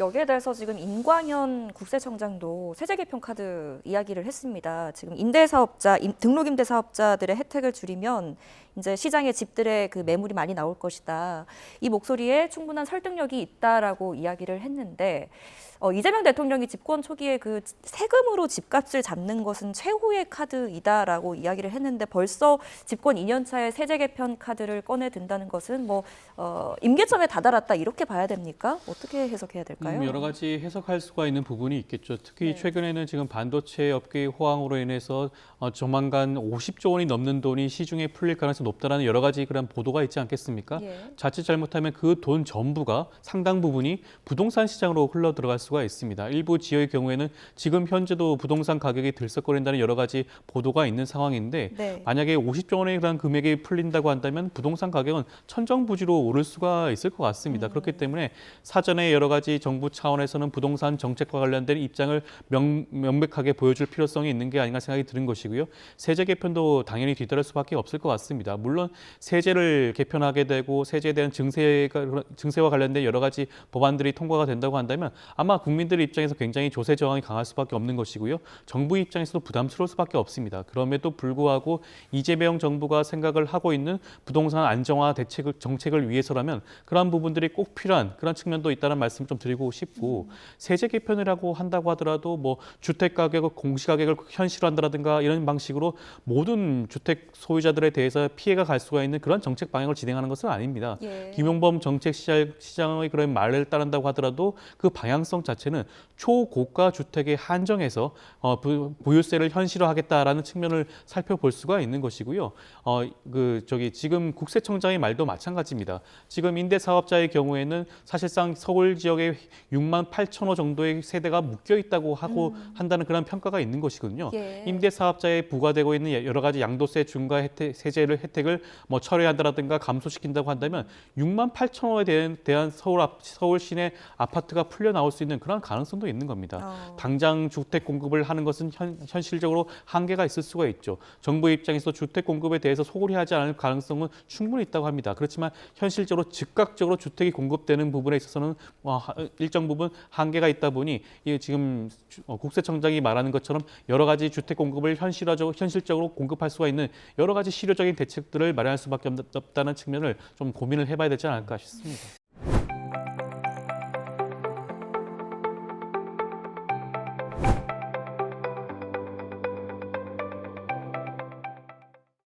여기에 대해서 지금 임광현 국세청장도 세제 개편 카드 이야기를 했습니다. 지금 임대사업자, 등록임대사업자들의 혜택을 줄이면 이제 시장에 집들의 그 매물이 많이 나올 것이다. 이 목소리에 충분한 설득력이 있다라고 이야기를 했는데 이재명 대통령이 집권 초기에 그 세금으로 집값을 잡는 것은 최후의 카드이다라고 이야기를 했는데 벌써 집권 2년 차에 세제 개편 카드를 꺼내 든다는 것은 임계점에 다다랐다 이렇게 봐야 됩니까? 어떻게 해석해야 될까요? 여러 가지 해석할 수가 있는 부분이 있겠죠. 특히 네. 최근에는 지금 반도체 업계의 호황으로 인해서 조만간 50조 원이 넘는 돈이 시중에 풀릴 가능성이 높다라는 여러 가지 그런 보도가 있지 않겠습니까? 예. 자칫 잘못하면 그 돈 전부가 상당 부분이 부동산 시장으로 흘러 들어갈 수가 있습니다. 일부 지역의 경우에는 지금 현재도 부동산 가격이 들썩거린다는 여러 가지 보도가 있는 상황인데 네. 만약에 50조 원에 그런 금액이 풀린다고 한다면 부동산 가격은 천정부지로 오를 수가 있을 것 같습니다. 그렇기 때문에 사전에 여러 가지 정부 차원에서는 부동산 정책과 관련된 입장을 명백하게 보여줄 필요성이 있는 게 아닌가 생각이 드는 것이고요. 세제 개편도 당연히 뒤따를 수밖에 없을 것 같습니다. 물론 세제를 개편하게 되고 세제에 대한 증세와 관련된 여러 가지 법안들이 통과가 된다고 한다면 아마 국민들 입장에서 굉장히 조세 저항이 강할 수밖에 없는 것이고요. 정부 입장에서도 부담스러울 수밖에 없습니다. 그럼에도 불구하고 이재명 정부가 생각을 하고 있는 부동산 안정화 정책을 위해서라면 그러한 부분들이 꼭 필요한 그런 측면도 있다는 말씀을 좀 드리고 싶고 세제 개편이라고 한다고 하더라도 주택 가격을 공시가격을 현실화한다든가 이런 방식으로 모든 주택 소유자들에 대해서 피해가 갈 수가 있는 그런 정책 방향을 진행하는 것은 아닙니다. 예. 김용범 정책시장의 그런 말을 따른다고 하더라도 그 방향성 자체는 초고가 주택에 한정해서 보유세를 현실화하겠다라는 측면을 살펴볼 수가 있는 것이고요. 지금 국세청장의 말도 마찬가지입니다. 지금 임대사업자의 경우에는 사실상 서울 지역에 6만 8천 호 정도의 세대가 묶여 있다고 하고 한다는 그런 평가가 있는 것이거든요. 예. 임대사업자에 부과되고 있는 여러 가지 양도세 중과 혜택을 철회한다라든가 감소시킨다고 한다면 6만 8천 호에 대한 서울 시내 아파트가 풀려 나올 수 있는 그런 가능성도 있는 겁니다. 당장 주택 공급을 하는 것은 현실적으로 한계가 있을 수가 있죠. 정부 입장에서 주택 공급에 대해서 소홀히 하지 않을 가능성은 충분히 있다고 합니다. 그렇지만 현실적으로 즉각적으로 주택이 공급되는 부분에 있어서는 일정 부분 한계가 있다 보니 지금 국세청장이 말하는 것처럼 여러 가지 주택 공급을 현실적으로 공급할 수가 있는 여러 가지 실효적인 대책들을 마련할 수밖에 없다는 측면을 좀 고민을 해봐야 되지 않을까 싶습니다.